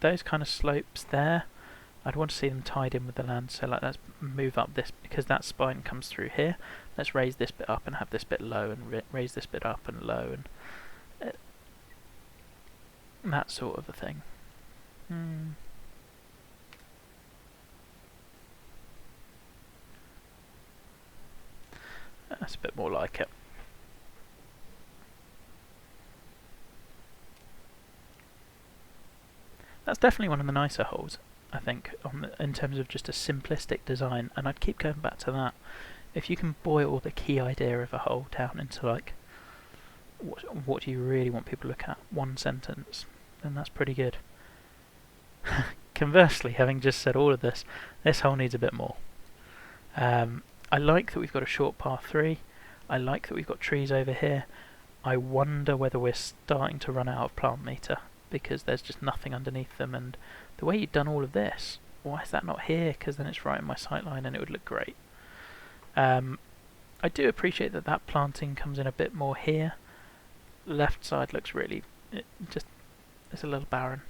Those kind of slopes there, I'd want to see them tied in with the land. So like, let's move up this, because that spine comes through here. Let's raise this bit up and have this bit low, and raise this bit up and low, and that sort of a thing. That's a bit more like it. That's definitely one of the nicer holes, I think, in terms of just a simplistic design, and I'd keep going back to that. If you can boil the key idea of a hole down into like, what do you really want people to look at, one sentence, then that's pretty good. Conversely, having just said all of this hole needs a bit more. I like that we've got a short par 3. I like that we've got trees over here. I wonder whether we're starting to run out of plant meter, because there's just nothing underneath them, and the way you've done all of this, why is that not here? Because then it's right in my sightline and it would look great. I do appreciate that planting comes in a bit more here. Left side looks really, it's a little barren.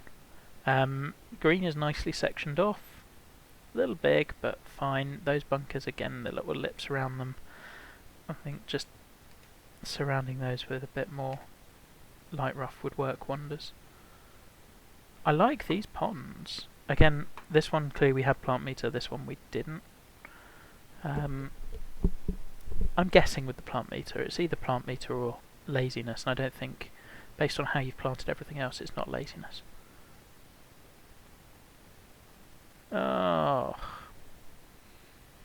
Green is nicely sectioned off, a little big but fine. Those bunkers again, the little lips around them, I think just surrounding those with a bit more light rough would work wonders. I like these ponds. Again, this one clearly we had plant meter, this one we didn't. I'm guessing with the plant meter, it's either plant meter or laziness, and I don't think, based on how you've planted everything else, it's not laziness. Oh,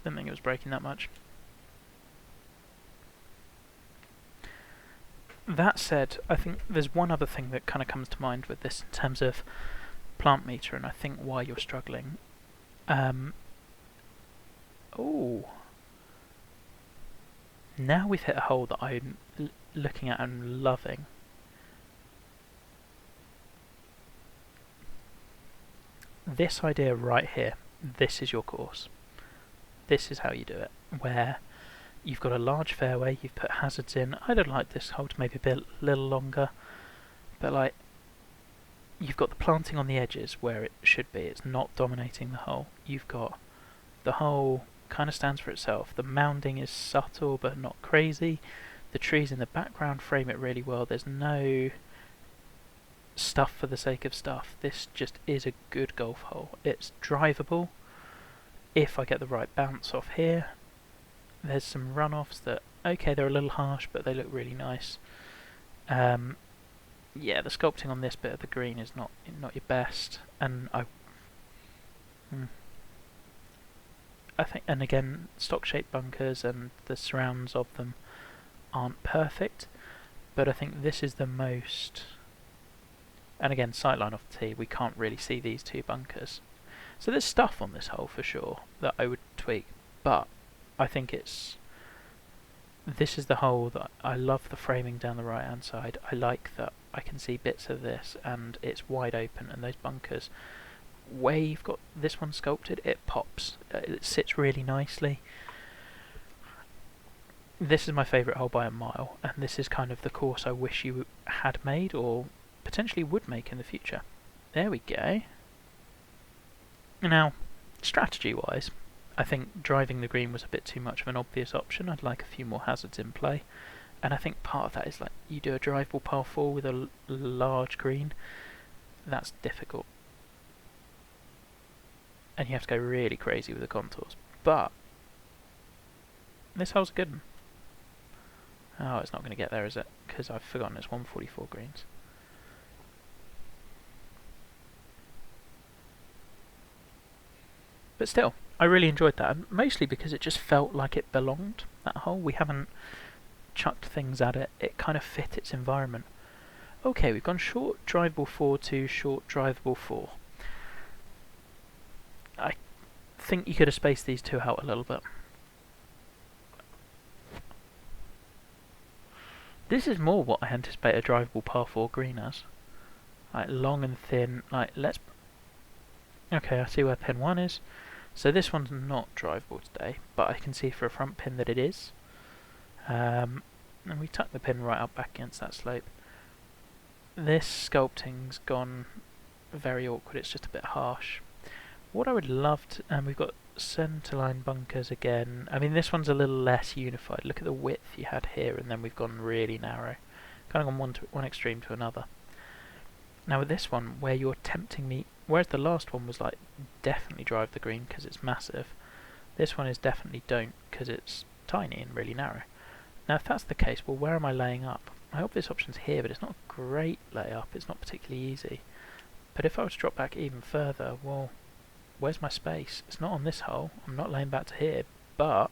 didn't think it was breaking that much. That said, I think there's one other thing that kind of comes to mind with this in terms of plant meter, and I think why you're struggling. Oh, now we've hit a hole that I'm looking at and loving. This idea right here, this is your course. This is how you do it, where you've got a large fairway, you've put hazards in. I don't like this hole to maybe be a little longer, but like, you've got the planting on the edges where it should be. It's not dominating the hole. You've got the hole kind of stands for itself. The mounding is subtle but not crazy. The trees in the background frame it really well. There's no stuff for the sake of stuff. This just is a good golf hole. It's drivable if I get the right bounce off here. There's some runoffs that, okay, they're a little harsh, but they look really nice. Yeah, the sculpting on this bit of the green is not your best, and I think, and again, stock-shaped bunkers and the surrounds of them aren't perfect, but I think this is the most. And again, sightline off the tee, we can't really see these two bunkers. So there's stuff on this hole for sure that I would tweak, but I think this is the hole that I love the framing down the right hand side. I like that I can see bits of this and it's wide open, and those bunkers, where you've got this one sculpted, it pops. It sits really nicely. this is my favourite hole by a mile, and this is kind of the course I wish you had made, or potentially would make in the future. There we go. Now, strategy-wise, I think driving the green was a bit too much of an obvious option. I'd like a few more hazards in play, and I think part of that is like you do a drivable par 4 with a large green. That's difficult, and you have to go really crazy with the contours. But this hole's a good one. Oh, it's not going to get there, is it? Because I've forgotten it's 144 greens. But still, I really enjoyed that, mostly because it just felt like it belonged, that hole. We haven't chucked things at it, it kind of fit its environment. Okay, we've gone short drivable 4 to short drivable 4. I think you could have spaced these two out a little bit. This is more what I anticipate a drivable par 4 green as. Like long and thin, like let's... Okay, I see where pin 1 is. So this one's not drivable today, but I can see for a front pin that it is. And we tuck the pin right up back against that slope. This sculpting's gone very awkward, it's just a bit harsh. What I would love to... And we've got centerline bunkers again. I mean, this one's a little less unified. Look at the width you had here, and then we've gone really narrow. Kind of gone one extreme to another. Now with this one, where you're tempting me... Whereas the last one was like, definitely drive the green because it's massive. This one is definitely don't because it's tiny and really narrow. Now if that's the case, well, where am I laying up? My obvious option's here, but it's not a great layup. It's not particularly easy. But if I was to drop back even further, well, where's my space? It's not on this hole. I'm not laying back to here, but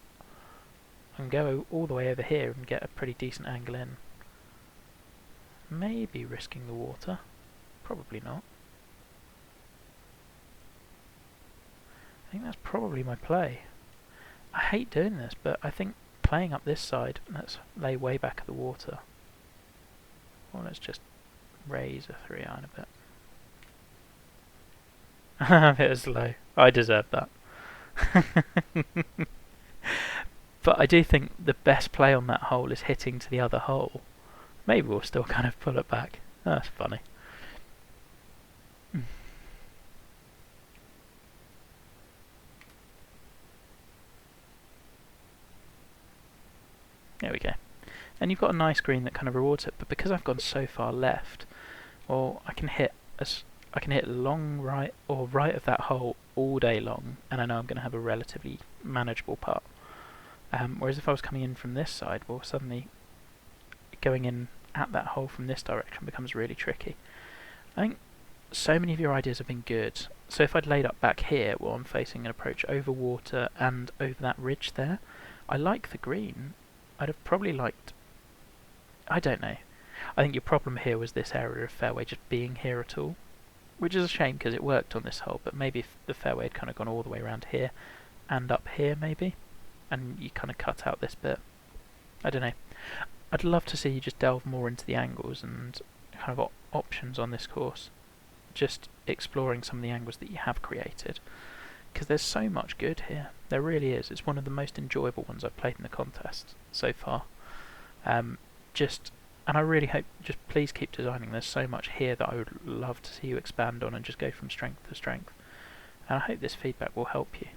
I can go all the way over here and get a pretty decent angle in. Maybe risking the water. Probably not. I think that's probably my play. I hate doing this, but I think playing up this side, let's lay way back at the water. Well, let's just raise a 3-iron a bit. A bit slow. I deserve that. But I do think the best play on that hole is hitting to the other hole. Maybe we'll still kind of pull it back. Oh, that's funny. There we go. And you've got a nice green that kind of rewards it, but because I've gone so far left, well, I can hit long right or right of that hole all day long, and I know I'm going to have a relatively manageable putt. Whereas if I was coming in from this side, well, suddenly going in at that hole from this direction becomes really tricky. I think so many of your ideas have been good. So if I'd laid up back here, well, I'm facing an approach over water and over that ridge there. I like the green. I'd have probably liked... I don't know. I think your problem here was this area of fairway just being here at all. Which is a shame because it worked on this hole, but maybe if the fairway had kind of gone all the way around here and up here maybe, and you kind of cut out this bit. I don't know. I'd love to see you just delve more into the angles and kind of options on this course. Just exploring some of the angles that you have created. Because there's so much good here. There really is. It's one of the most enjoyable ones I've played in the contest so far. And I really hope, just please keep designing. There's so much here that I would love to see you expand on and just go from strength to strength. And I hope this feedback will help you.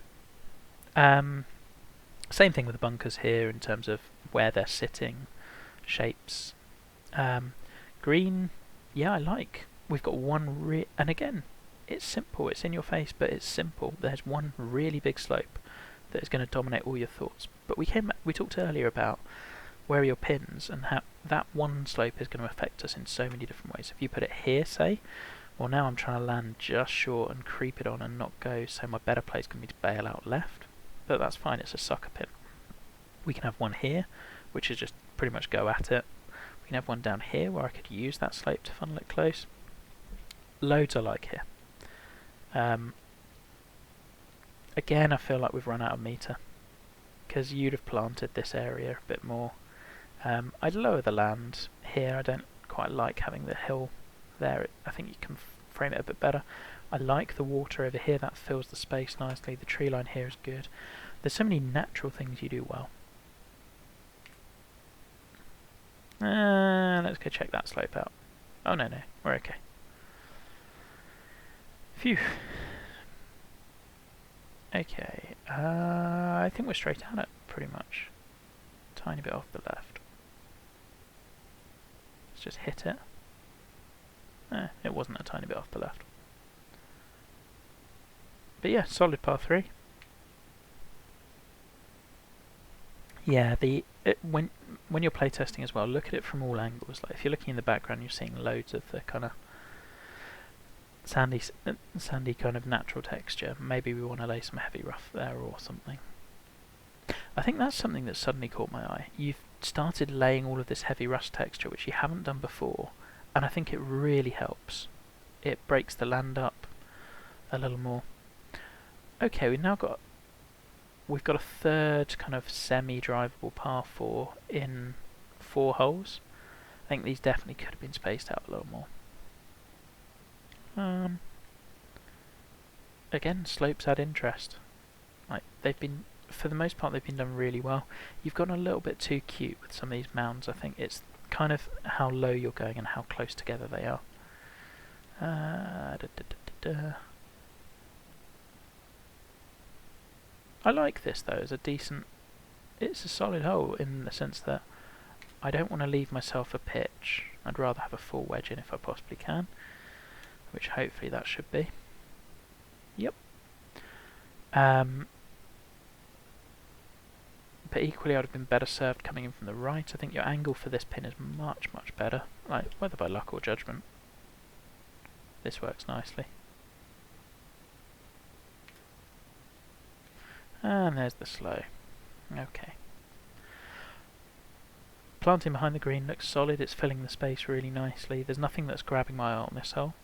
Same thing with the bunkers here in terms of where they're sitting, shapes. Green, yeah, I like. We've got one and again, it's simple, it's in your face, but it's simple. There's one really big slope that is going to dominate all your thoughts. But we talked earlier about where are your pins and how that one slope is going to affect us in so many different ways. If you put it here, say, well, now I'm trying to land just short and creep it on and not go, so my better play is going to be to bail out left. But that's fine, it's a sucker pin. We can have one here, which is just pretty much go at it. We can have one down here where I could use that slope to funnel it close. Loads I like here. Again, I feel like we've run out of meter because you'd have planted this area a bit more. I'd lower the land here. I don't quite like having the hill there. I think you can frame it a bit better. I like the water over here. That fills the space nicely. The tree line here is good. There's so many natural things you do well. Let's go check that slope out. Oh no, we're okay. Phew. Okay, I think we're straight at it, pretty much. Tiny bit off the left. Let's just hit it. It wasn't a tiny bit off the left. But yeah, solid par 3. Yeah, when you're playtesting as well, look at it from all angles. Like if you're looking in the background, you're seeing loads of the kind of sandy kind of natural texture. Maybe we want to lay some heavy rough there or something. I think that's something that suddenly caught my eye. You've started laying all of this heavy rust texture, which you haven't done before, and I think it really helps. It breaks the land up a little more. Okay, we've got a third kind of semi-drivable par 4 in 4 holes. I think these definitely could have been spaced out a little more. Again, slopes add interest. Like for the most part, they've been done really well. You've gotten a little bit too cute with some of these mounds. I think it's kind of how low you're going and how close together they are. I like this though as it's a solid hole in the sense that I don't want to leave myself a pitch. I'd rather have a full wedge in if I possibly can, which hopefully that should be. Yep. But equally, I would have been better served coming in from the right. I think your angle for this pin is much, much better. Like, whether by luck or judgment. This works nicely. And there's the slow. Okay. Planting behind the green looks solid. It's filling the space really nicely. There's nothing that's grabbing my eye on this hole.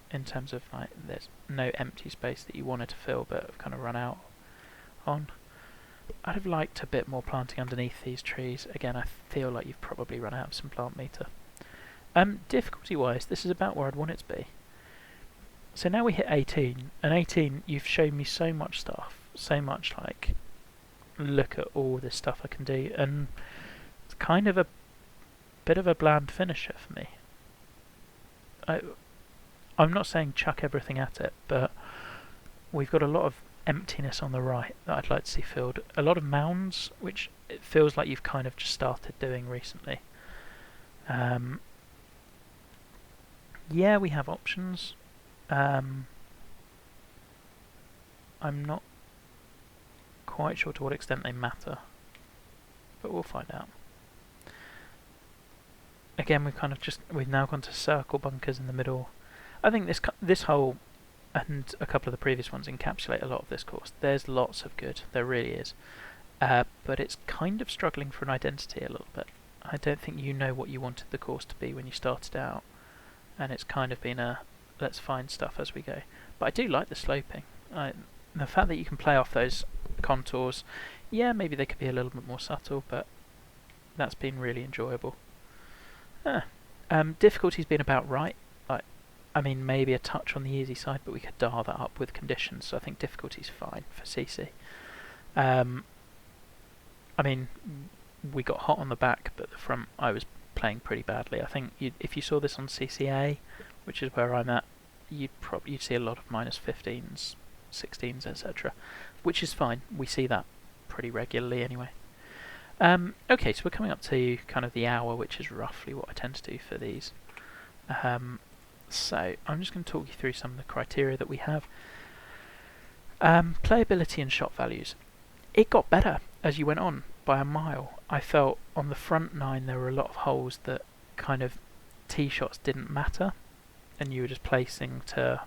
In terms of, like, there's no empty space that you wanted to fill but have kind of run out on. I'd have liked a bit more planting underneath these trees. Again, I feel like you've probably run out of some plant meter. Difficulty-wise, this is about where I'd want it to be. So now we hit 18, and 18, you've shown me so much stuff, so much like, look at all this stuff I can do, and it's kind of a bit of a bland finisher for me. I'm not saying chuck everything at it, but we've got a lot of emptiness on the right that I'd like to see filled. A lot of mounds, which it feels like you've kind of just started doing recently. Yeah, we have options. I'm not quite sure to what extent they matter, but we'll find out. Again, we've now gone to circle bunkers in the middle. I think this hole and a couple of the previous ones encapsulate a lot of this course. There's lots of good, there really is, but it's kind of struggling for an identity a little bit. I don't think you know what you wanted the course to be when you started out, and it's kind of been a let's find stuff as we go. But I do like the sloping. The fact that you can play off those contours, yeah, maybe they could be a little bit more subtle, but that's been really enjoyable. Difficulty's been about right. I mean, maybe a touch on the easy side, but we could dial that up with conditions, so I think difficulty's fine for CC. I mean, we got hot on the back, but the front I was playing pretty badly. I think if you saw this on CCA, which is where I'm at, you'd see a lot of -15s, 16s, etc., which is fine. We see that pretty regularly anyway. Okay, so we're coming up to kind of the hour, which is roughly what I tend to do for these. So I'm just going to talk you through some of the criteria that we have. Playability and shot values. It got better as you went on by a mile. I felt on the front 9 there were a lot of holes that kind of tee shots didn't matter, and you were just placing to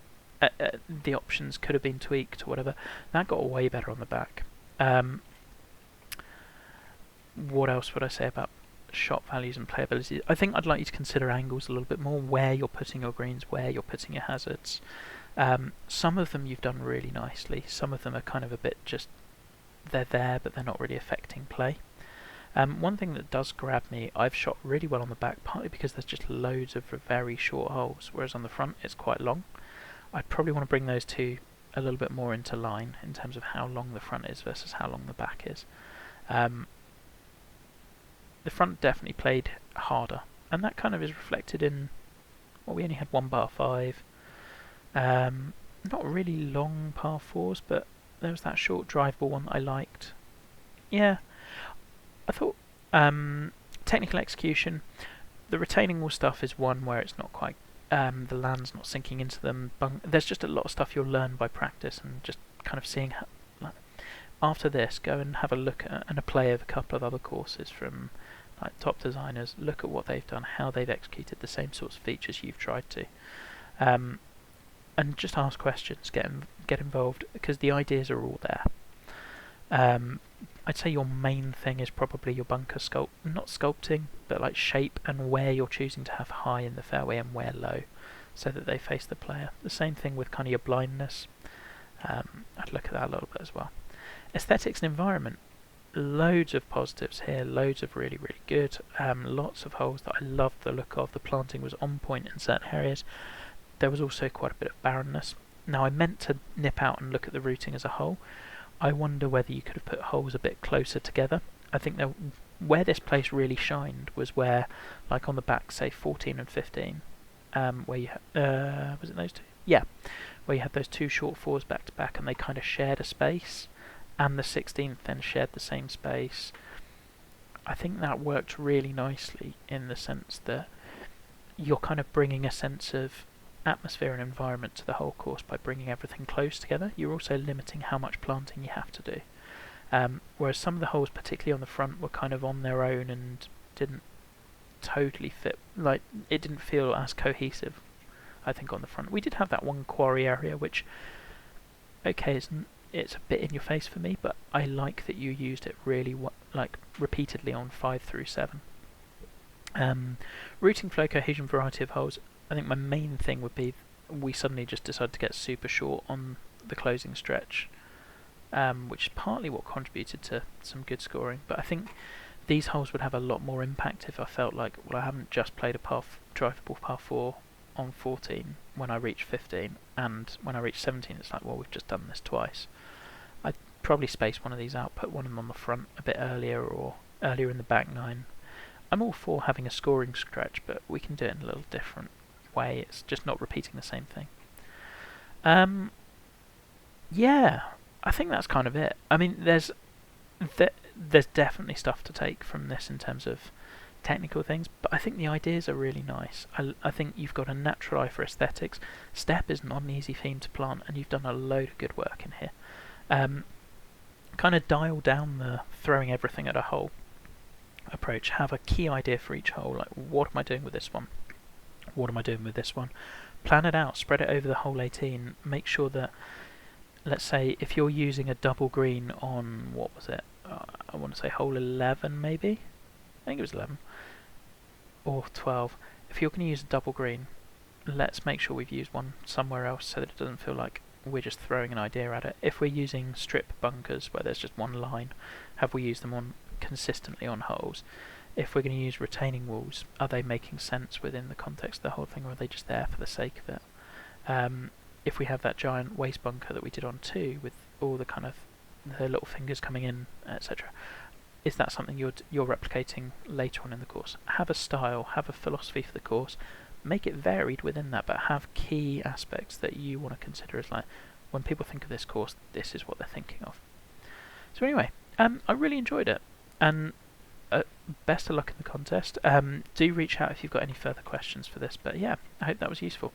the options could have been tweaked or whatever. That got way better on the back. What else would I say about shot values and playability? I think I'd like you to consider angles a little bit more, where you're putting your greens, where you're putting your hazards. Some of them you've done really nicely, some of them are kind of a bit just, they're there but they're not really affecting play. One thing that does grab me, I've shot really well on the back, partly because there's just loads of very short holes, whereas on the front it's quite long. I'd probably want to bring those two a little bit more into line in terms of how long the front is versus how long the back is. the front definitely played harder, and that kind of is reflected in, well, we only had one par 5. Not really long par 4s, but there was that short drivable one that I liked. Yeah, I thought technical execution, the retaining wall stuff is one where it's not quite, the land's not sinking into them. There's just a lot of stuff you'll learn by practice and just kind of seeing how, like, after this, go and have a look at and a play of a couple of other courses from like top designers. Look at what they've done, how they've executed the same sorts of features you've tried to, and just ask questions, get involved, because the ideas are all there. I'd say your main thing is probably your bunker not sculpting, but like shape and where you're choosing to have high in the fairway and where low, so that they face the player. The same thing with kind of your blindness. I'd look at that a little bit as well. Aesthetics and environment, loads of positives here, loads of really, really good. Lots of holes that I loved the look of. The planting was on point in certain areas. There was also quite a bit of barrenness. Now, I meant to nip out and look at the routing as a whole. I wonder whether you could have put holes a bit closer together. I think where this place really shined was where, like on the back, say 14 and 15, where you was it those two? Yeah, where you had those two short 4s back to back, and they kind of shared a space, and the 16th then shared the same space. I think that worked really nicely in the sense that you're kind of bringing a sense of atmosphere and environment to the whole course by bringing everything close together. You're also limiting how much planting you have to do. Whereas some of the holes, particularly on the front, were kind of on their own and didn't totally fit. Like, it didn't feel as cohesive, I think, on the front. We did have that one quarry area, which, okay, it's a bit in your face for me, but I like that you used it really repeatedly on 5 through 7. Routing, flow, cohesion, variety of holes. I think my main thing would be we suddenly just decided to get super short on the closing stretch, which is partly what contributed to some good scoring. But I think these holes would have a lot more impact if I felt like, well, I haven't just played a drivable par 4 on 14 when I reach 15, and when I reach 17 it's like, well, we've just done this twice. I'd probably space one of these out, put one of them on the front a bit earlier or earlier in the back 9. I'm all for having a scoring stretch, but we can do it in a little different way. It's just not repeating the same thing. Yeah, I think that's kind of it. I mean, there's definitely stuff to take from this in terms of technical things, but I think the ideas are really nice. I think you've got a natural eye for aesthetics. Step is not an easy theme to plant, and you've done a load of good work in here. Kind of dial down the throwing everything at a hole approach. Have a key idea for each hole, like, what am I doing with this one? What am I doing with this one? Plan it out, spread it over the whole 18. Make sure that, let's say, if you're using a double green on, what was it? I want to say hole 11 maybe? I think it was 11. Or 12. If you're going to use a double green, let's make sure we've used one somewhere else so that it doesn't feel like we're just throwing an idea at it. If we're using strip bunkers where there's just one line, have we used them on consistently on holes? If we're going to use retaining walls, are they making sense within the context of the whole thing, or are they just there for the sake of it? If we have that giant waste bunker that we did on 2 with all the kind of the little fingers coming in, etc., is that something you're replicating later on in the course? Have a style, have a philosophy for the course, make it varied within that, but have key aspects that you want to consider as, like, when people think of this course, this is what they're thinking of. So anyway, I really enjoyed it, and best of luck in the contest. Do reach out if you've got any further questions for this, but yeah, I hope that was useful.